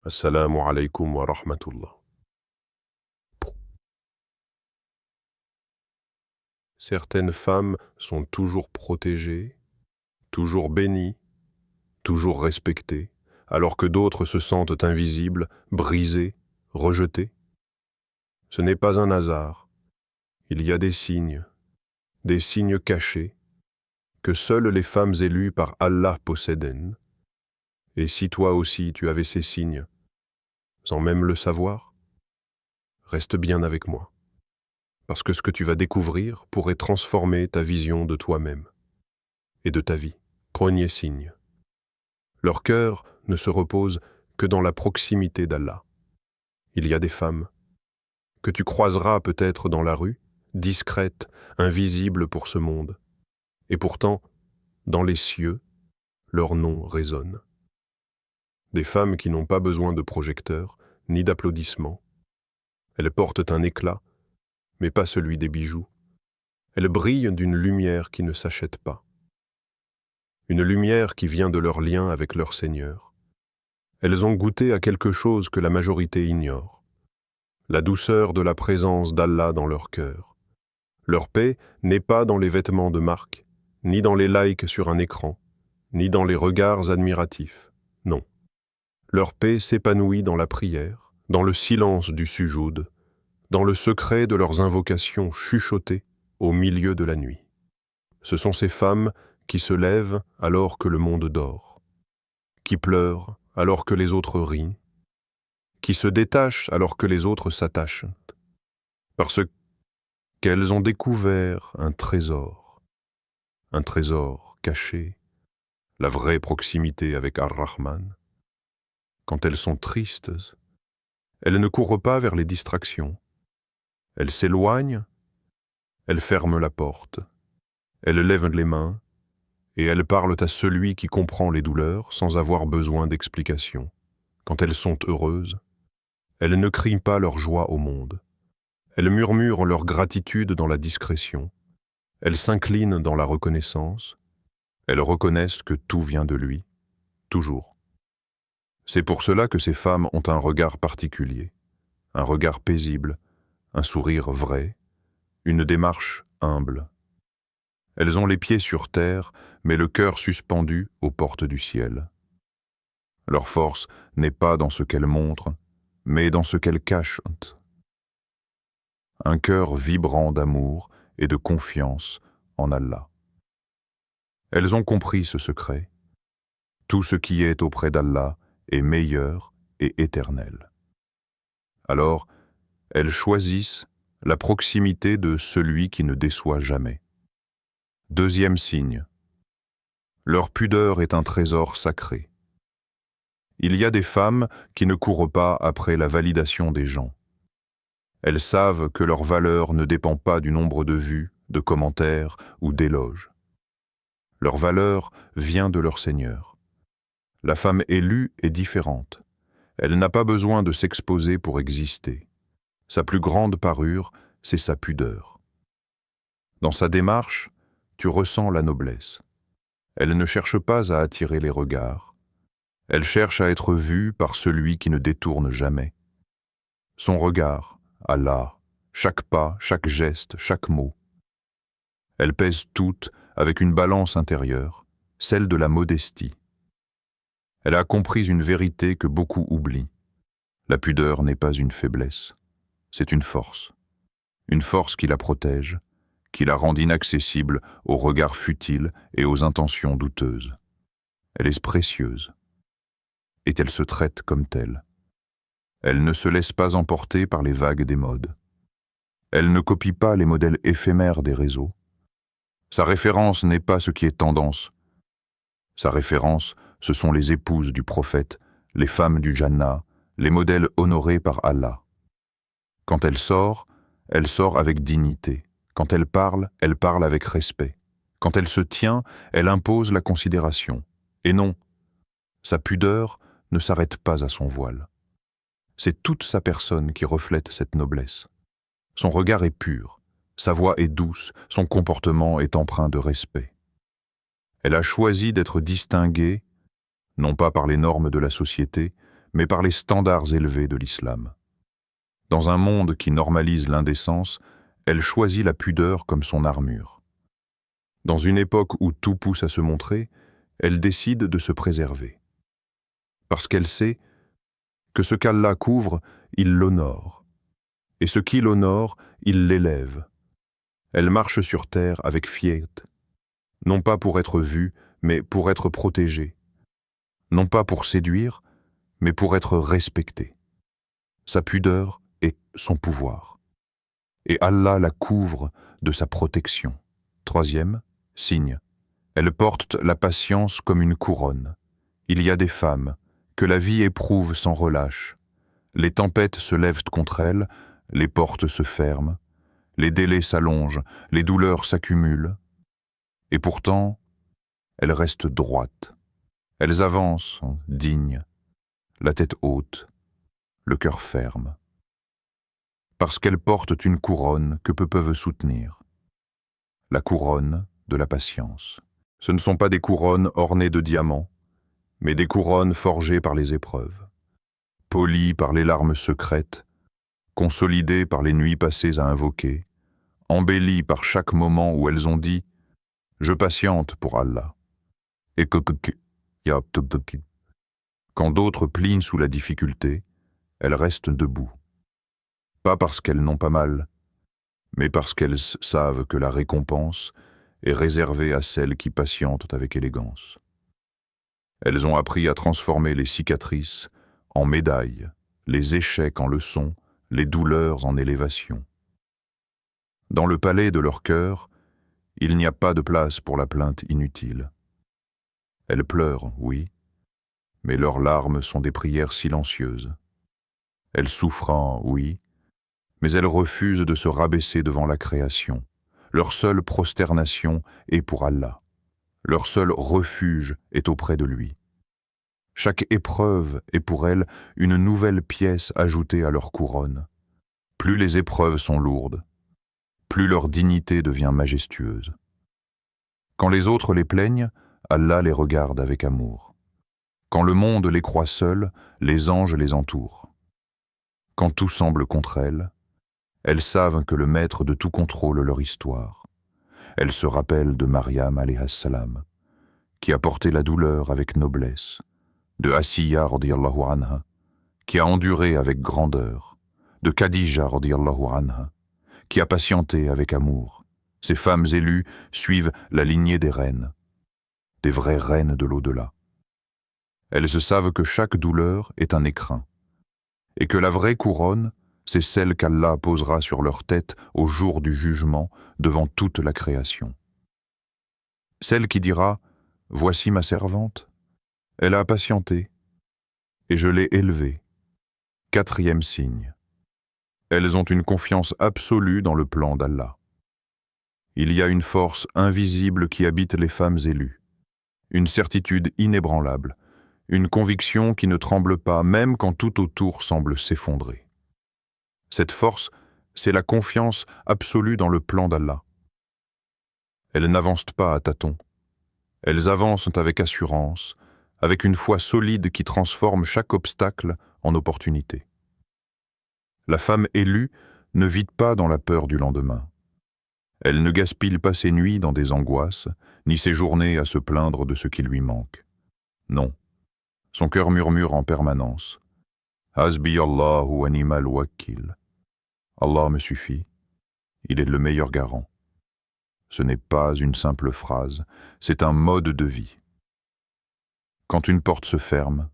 Assalamu alaikum wa rahmatullah. Certaines femmes sont toujours protégées, toujours bénies, toujours respectées, alors que d'autres se sentent invisibles, brisées, rejetées. Ce n'est pas un hasard. Il y a des signes cachés, que seules les femmes élues par Allah possèdent. Et si toi aussi tu avais ces signes, sans même le savoir, reste bien avec moi. Parce que ce que tu vas découvrir pourrait transformer ta vision de toi-même et de ta vie. Premier signe. Leur cœur ne se repose que dans la proximité d'Allah. Il y a des femmes que tu croiseras peut-être dans la rue, discrètes, invisibles pour ce monde. Et pourtant, dans les cieux, leur nom résonne. Des femmes qui n'ont pas besoin de projecteurs, ni d'applaudissements. Elles portent un éclat, mais pas celui des bijoux. Elles brillent d'une lumière qui ne s'achète pas. Une lumière qui vient de leur lien avec leur Seigneur. Elles ont goûté à quelque chose que la majorité ignore. La douceur de la présence d'Allah dans leur cœur. Leur paix n'est pas dans les vêtements de marque, ni dans les likes sur un écran, ni dans les regards admiratifs. Non. Leur paix s'épanouit dans la prière, dans le silence du sujoud, dans le secret de leurs invocations chuchotées au milieu de la nuit. Ce sont ces femmes qui se lèvent alors que le monde dort, qui pleurent alors que les autres rient, qui se détachent alors que les autres s'attachent, parce qu'elles ont découvert un trésor caché, la vraie proximité avec Ar-Rahman. Quand elles sont tristes, elles ne courent pas vers les distractions. Elles s'éloignent, elles ferment la porte, elles lèvent les mains, et elles parlent à celui qui comprend les douleurs sans avoir besoin d'explication. Quand elles sont heureuses, elles ne crient pas leur joie au monde. Elles murmurent leur gratitude dans la discrétion. Elles s'inclinent dans la reconnaissance. Elles reconnaissent que tout vient de lui, toujours. C'est pour cela que ces femmes ont un regard particulier, un regard paisible, un sourire vrai, une démarche humble. Elles ont les pieds sur terre, mais le cœur suspendu aux portes du ciel. Leur force n'est pas dans ce qu'elles montrent, mais dans ce qu'elles cachent. Un cœur vibrant d'amour et de confiance en Allah. Elles ont compris ce secret. Tout ce qui est auprès d'Allah est meilleur et éternel. Alors, elles choisissent la proximité de celui qui ne déçoit jamais. Deuxième signe. Leur pudeur est un trésor sacré. Il y a des femmes qui ne courent pas après la validation des gens. Elles savent que leur valeur ne dépend pas du nombre de vues, de commentaires ou d'éloges. Leur valeur vient de leur Seigneur. La femme élue est différente. Elle n'a pas besoin de s'exposer pour exister. Sa plus grande parure, c'est sa pudeur. Dans sa démarche, tu ressens la noblesse. Elle ne cherche pas à attirer les regards. Elle cherche à être vue par celui qui ne détourne jamais. Son regard, Allah, chaque pas, chaque geste, chaque mot. Elle pèse toutes avec une balance intérieure, celle de la modestie. Elle a compris une vérité que beaucoup oublient. La pudeur n'est pas une faiblesse, c'est une force qui la protège, qui la rend inaccessible aux regards futiles et aux intentions douteuses. Elle est précieuse, et elle se traite comme telle. Elle ne se laisse pas emporter par les vagues des modes. Elle ne copie pas les modèles éphémères des réseaux. Sa référence n'est pas ce qui est tendance. Sa référence, ce sont les épouses du prophète, les femmes du Jannah, les modèles honorés par Allah. Quand elle sort avec dignité. Quand elle parle avec respect. Quand elle se tient, elle impose la considération. Et non, sa pudeur ne s'arrête pas à son voile. C'est toute sa personne qui reflète cette noblesse. Son regard est pur, sa voix est douce, son comportement est empreint de respect. Elle a choisi d'être distinguée, non pas par les normes de la société, mais par les standards élevés de l'islam. Dans un monde qui normalise l'indécence, elle choisit la pudeur comme son armure. Dans une époque où tout pousse à se montrer, elle décide de se préserver. Parce qu'elle sait que ce qu'Allah couvre, il l'honore. Et ce qui l'honore, il l'élève. Elle marche sur terre avec fierté, non pas pour être vue, mais pour être protégée. Non pas pour séduire, mais pour être respectée. Sa pudeur est son pouvoir. Et Allah la couvre de sa protection. Troisième, signe. Elle porte la patience comme une couronne. Il y a des femmes que la vie éprouve sans relâche. Les tempêtes se lèvent contre elles, les portes se ferment, les délais s'allongent, les douleurs s'accumulent. Et pourtant, elles restent droites. Elles avancent, dignes, la tête haute, le cœur ferme. Parce qu'elles portent une couronne que peu peuvent soutenir. La couronne de la patience. Ce ne sont pas des couronnes ornées de diamants, mais des couronnes forgées par les épreuves, polies par les larmes secrètes, consolidées par les nuits passées à invoquer, embellies par chaque moment où elles ont dit « Je patiente pour Allah ». Et quand d'autres plient sous la difficulté, elles restent debout. Pas parce qu'elles n'ont pas mal, mais parce qu'elles savent que la récompense est réservée à celles qui patientent avec élégance. Elles ont appris à transformer les cicatrices en médailles, les échecs en leçons, les douleurs en élévation. Dans le palais de leur cœur, il n'y a pas de place pour la plainte inutile. Elles pleurent, oui, mais leurs larmes sont des prières silencieuses. Elles souffrent, oui, mais elles refusent de se rabaisser devant la création. Leur seule prosternation est pour Allah. Leur seul refuge est auprès de lui. Chaque épreuve est pour elles une nouvelle pièce ajoutée à leur couronne. Plus les épreuves sont lourdes, plus leur dignité devient majestueuse. Quand les autres les plaignent, Allah les regarde avec amour. Quand le monde les croit seuls, les anges les entourent. Quand tout semble contre elles savent que le maître de tout contrôle leur histoire. Elles se rappellent de Maryam alayhi salam, qui a porté la douleur avec noblesse, de Asiya radiyallahu anha, qui a enduré avec grandeur, de Khadija radiyallahu anha, qui a patienté avec amour. Ces femmes élues suivent la lignée des reines, des vraies reines de l'au-delà. Elles se savent que chaque douleur est un écrin, et que la vraie couronne, c'est celle qu'Allah posera sur leur tête au jour du jugement devant toute la création. Celle qui dira « Voici ma servante, elle a patienté, et je l'ai élevée. » Quatrième signe. Elles ont une confiance absolue dans le plan d'Allah. Il y a une force invisible qui habite les femmes élues, une certitude inébranlable, une conviction qui ne tremble pas même quand tout autour semble s'effondrer. Cette force, c'est la confiance absolue dans le plan d'Allah. Elles n'avancent pas à tâtons. Elles avancent avec assurance, avec une foi solide qui transforme chaque obstacle en opportunité. La femme élue ne vit pas dans la peur du lendemain. Elle ne gaspille pas ses nuits dans des angoisses, ni ses journées à se plaindre de ce qui lui manque. Non. Son cœur murmure en permanence. « Hasbi Allahu wa ni'mal wakil » Allah me suffit, il est le meilleur garant. Ce n'est pas une simple phrase, c'est un mode de vie. Quand une porte se ferme,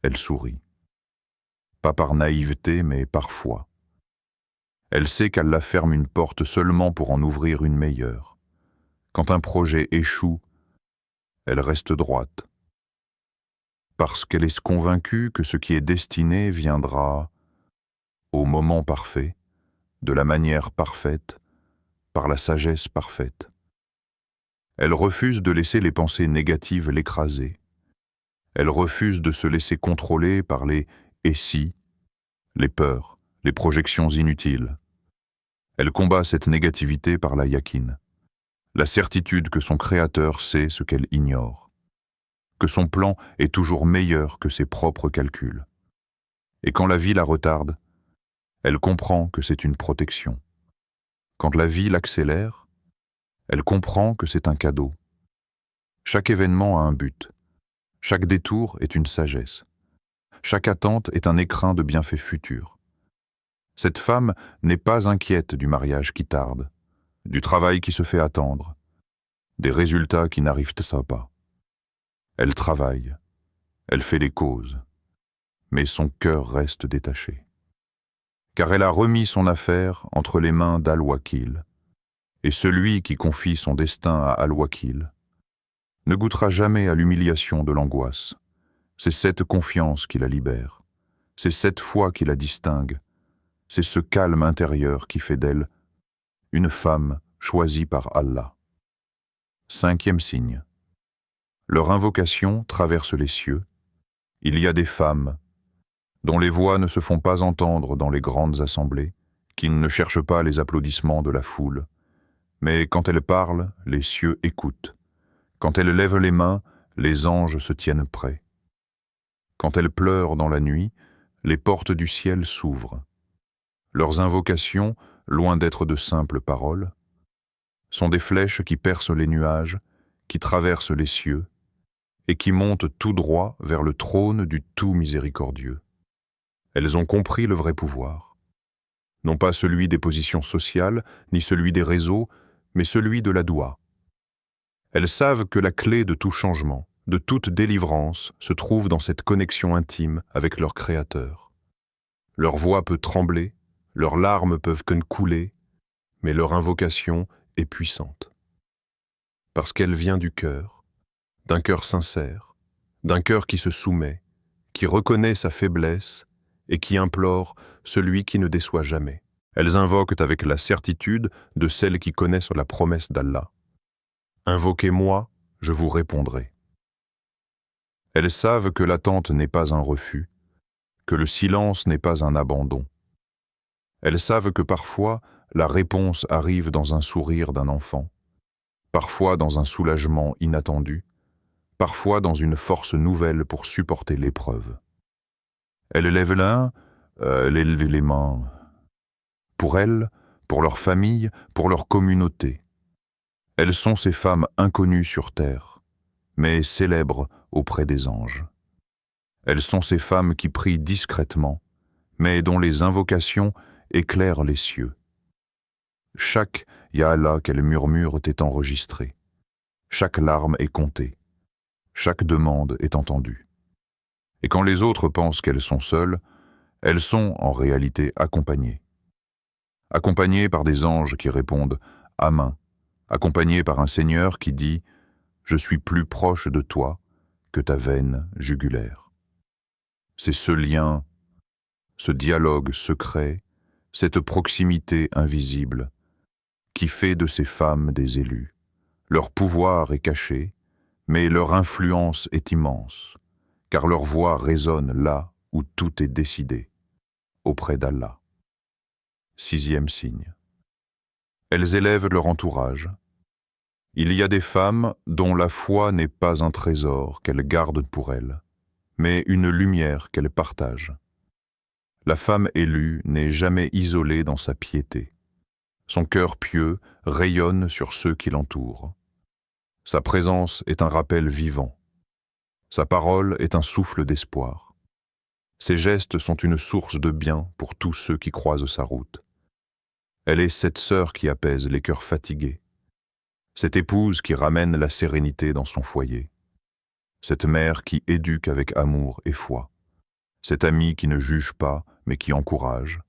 elle sourit. Pas par naïveté, mais par foi. Elle sait qu'Allah ferme une porte seulement pour en ouvrir une meilleure. Quand un projet échoue, elle reste droite. Parce qu'elle est convaincue que ce qui est destiné viendra au moment parfait, de la manière parfaite, par la sagesse parfaite. Elle refuse de laisser les pensées négatives l'écraser. Elle refuse de se laisser contrôler par les « et si », les peurs, les projections inutiles. Elle combat cette négativité par la yaqin, la certitude que son Créateur sait ce qu'elle ignore. que son plan est toujours meilleur que ses propres calculs. Et quand la vie la retarde, elle comprend que c'est une protection. Quand la vie l'accélère, elle comprend que c'est un cadeau. Chaque événement a un but. Chaque détour est une sagesse. Chaque attente est un écrin de bienfaits futurs. Cette femme n'est pas inquiète du mariage qui tarde, du travail qui se fait attendre, des résultats qui n'arrivent pas. Elle travaille, elle fait les causes, mais son cœur reste détaché. Car elle a remis son affaire entre les mains d'Al-Wakil, et celui qui confie son destin à Al-Wakil ne goûtera jamais à l'humiliation de l'angoisse. C'est cette confiance qui la libère, c'est cette foi qui la distingue, c'est ce calme intérieur qui fait d'elle une femme choisie par Allah. 5e signe. Leur invocation traverse les cieux. Il y a des femmes dont les voix ne se font pas entendre dans les grandes assemblées, qui ne cherchent pas les applaudissements de la foule, mais quand elles parlent, les cieux écoutent. Quand elles lèvent les mains, les anges se tiennent prêts. Quand elles pleurent dans la nuit, les portes du ciel s'ouvrent. Leurs invocations, loin d'être de simples paroles, sont des flèches qui percent les nuages, qui traversent les cieux, et qui montent tout droit vers le trône du tout miséricordieux. Elles ont compris le vrai pouvoir. Non pas celui des positions sociales, ni celui des réseaux, mais celui de la doua. Elles savent que la clé de tout changement, de toute délivrance, se trouve dans cette connexion intime avec leur Créateur. Leur voix peut trembler, leurs larmes peuvent couler, mais leur invocation est puissante. Parce qu'elle vient du cœur, d'un cœur sincère, d'un cœur qui se soumet, qui reconnaît sa faiblesse et qui implore celui qui ne déçoit jamais. Elles invoquent avec la certitude de celles qui connaissent la promesse d'Allah. Invoquez-moi, je vous répondrai. Elles savent que l'attente n'est pas un refus, que le silence n'est pas un abandon. Elles savent que parfois, la réponse arrive dans un sourire d'un enfant, parfois dans un soulagement inattendu, parfois dans une force nouvelle pour supporter l'épreuve. Elles lèvent les mains. Pour elles, pour leur famille, pour leur communauté. Elles sont ces femmes inconnues sur terre, mais célèbres auprès des anges. Elles sont ces femmes qui prient discrètement, mais dont les invocations éclairent les cieux. Chaque « Ya Allah » qu'elles murmurent est enregistré. Chaque larme est comptée. Chaque demande est entendue. Et quand les autres pensent qu'elles sont seules, elles sont en réalité accompagnées. Accompagnées par des anges qui répondent « Amen », accompagnées par un Seigneur qui dit « Je suis plus proche de toi que ta veine jugulaire ». C'est ce lien, ce dialogue secret, cette proximité invisible qui fait de ces femmes des élus. Leur pouvoir est caché, mais leur influence est immense, car leur voix résonne là où tout est décidé, auprès d'Allah. 6e signe. Elles élèvent leur entourage. Il y a des femmes dont la foi n'est pas un trésor qu'elles gardent pour elles, mais une lumière qu'elles partagent. La femme élue n'est jamais isolée dans sa piété. Son cœur pieux rayonne sur ceux qui l'entourent. Sa présence est un rappel vivant. Sa parole est un souffle d'espoir. Ses gestes sont une source de bien pour tous ceux qui croisent sa route. Elle est cette sœur qui apaise les cœurs fatigués, cette épouse qui ramène la sérénité dans son foyer, cette mère qui éduque avec amour et foi, cette amie qui ne juge pas mais qui encourage,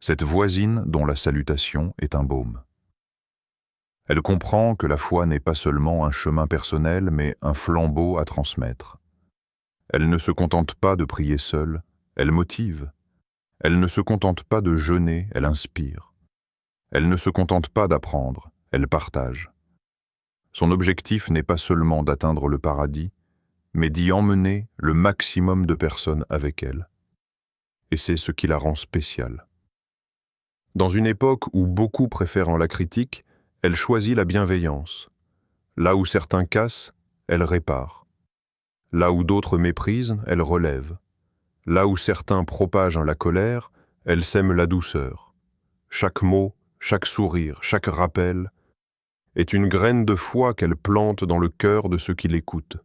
cette voisine dont la salutation est un baume. Elle comprend que la foi n'est pas seulement un chemin personnel mais un flambeau à transmettre. Elle ne se contente pas de prier seule, elle motive. Elle ne se contente pas de jeûner, elle inspire. Elle ne se contente pas d'apprendre, elle partage. Son objectif n'est pas seulement d'atteindre le paradis, mais d'y emmener le maximum de personnes avec elle. Et c'est ce qui la rend spéciale. Dans une époque où beaucoup préfèrent la critique, elle choisit la bienveillance. Là où certains cassent, elle répare. Là où d'autres méprisent, elle relève. Là où certains propagent la colère, elle sème la douceur. Chaque mot, chaque sourire, chaque rappel est une graine de foi qu'elle plante dans le cœur de ceux qui l'écoutent.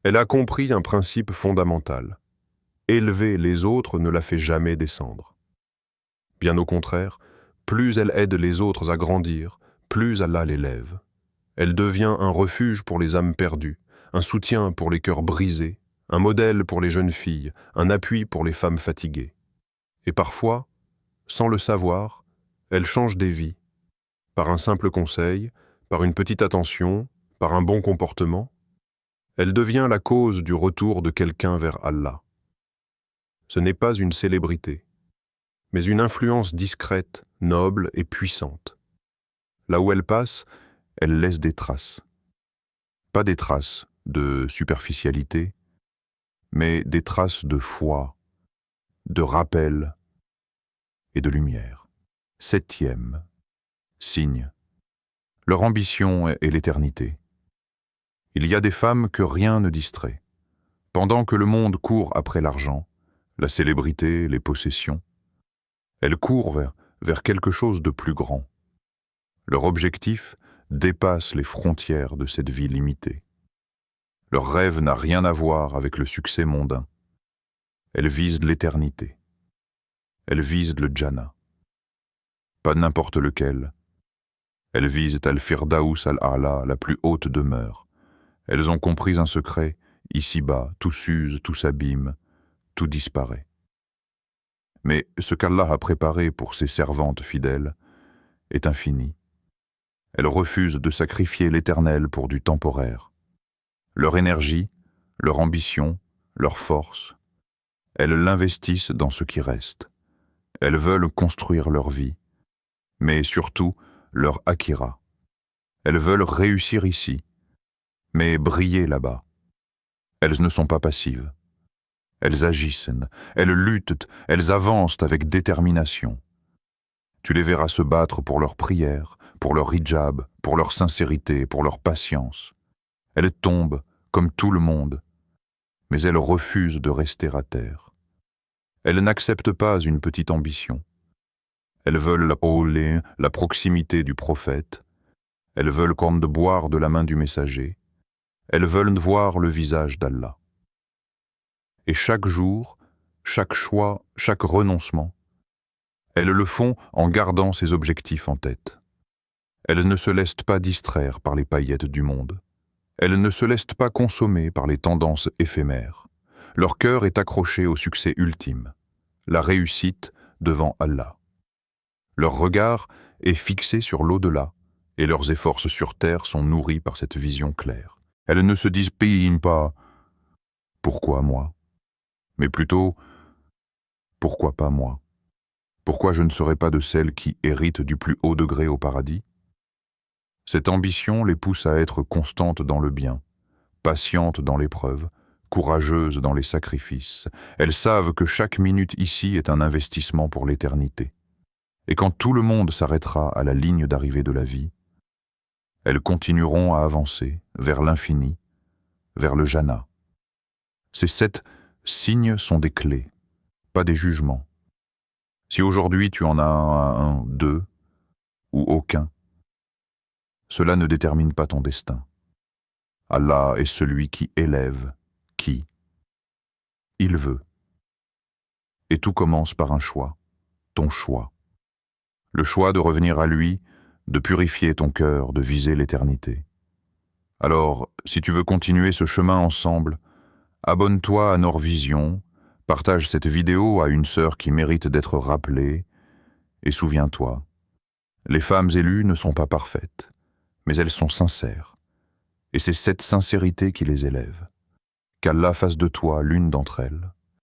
Elle a compris un principe fondamental. Élever les autres ne la fait jamais descendre. Bien au contraire, plus elle aide les autres à grandir, plus Allah l'élève. Elle devient un refuge pour les âmes perdues, un soutien pour les cœurs brisés, un modèle pour les jeunes filles, un appui pour les femmes fatiguées. Et parfois, sans le savoir, elle change des vies. Par un simple conseil, par une petite attention, par un bon comportement, elle devient la cause du retour de quelqu'un vers Allah. Ce n'est pas une célébrité, mais une influence discrète, noble et puissante. Là où elle passe, elle laisse des traces. Pas des traces de superficialité, mais des traces de foi, de rappel et de lumière. 7e signe. Leur ambition est l'éternité. Il y a des femmes que rien ne distrait. Pendant que le monde court après l'argent, la célébrité, les possessions, elles courent vers quelque chose de plus grand. Leur objectif dépasse les frontières de cette vie limitée. Leur rêve n'a rien à voir avec le succès mondain. Elles visent l'éternité. Elles visent le Jannah. Pas n'importe lequel. Elles visent Al-Firdaous Al-A'la, la plus haute demeure. Elles ont compris un secret. Ici-bas, tout s'use, tout s'abîme, tout disparaît. Mais ce qu'Allah a préparé pour ses servantes fidèles est infini. Elles refusent de sacrifier l'éternel pour du temporaire. Leur énergie, leur ambition, leur force, elles l'investissent dans ce qui reste. Elles veulent construire leur vie, mais surtout leur akira. Elles veulent réussir ici, mais briller là-bas. Elles ne sont pas passives. Elles agissent, elles luttent, elles avancent avec détermination. Tu les verras se battre pour leur prière, pour leur hijab, pour leur sincérité, pour leur patience. Elles tombent, comme tout le monde, mais elles refusent de rester à terre. Elles n'acceptent pas une petite ambition. Elles veulent la proximité du prophète. Elles veulent comme de boire de la main du messager. Elles veulent voir le visage d'Allah. Et chaque jour, chaque choix, chaque renoncement, elles le font en gardant ses objectifs en tête. Elles ne se laissent pas distraire par les paillettes du monde. Elles ne se laissent pas consommer par les tendances éphémères. Leur cœur est accroché au succès ultime, la réussite devant Allah. Leur regard est fixé sur l'au-delà et leurs efforts sur terre sont nourris par cette vision claire. Elles ne se disent pas « Pourquoi moi ?» mais plutôt « Pourquoi pas moi ?» Pourquoi je ne serai pas de celles qui héritent du plus haut degré au paradis? Cette ambition les pousse à être constantes dans le bien, patientes dans l'épreuve, courageuses dans les sacrifices. Elles savent que chaque minute ici est un investissement pour l'éternité. Et quand tout le monde s'arrêtera à la ligne d'arrivée de la vie, elles continueront à avancer vers l'infini, vers le Jannah. Ces 7 signes sont des clés, pas des jugements. Si aujourd'hui tu en as un, 2 ou aucun, cela ne détermine pas ton destin. Allah est celui qui élève, qui il veut. Et tout commence par un choix, ton choix. Le choix de revenir à lui, de purifier ton cœur, de viser l'éternité. Alors, si tu veux continuer ce chemin ensemble, abonne-toi à Norvision, partage cette vidéo à une sœur qui mérite d'être rappelée, et souviens-toi, les femmes élues ne sont pas parfaites, mais elles sont sincères, et c'est cette sincérité qui les élève. Qu'Allah fasse de toi l'une d'entre elles.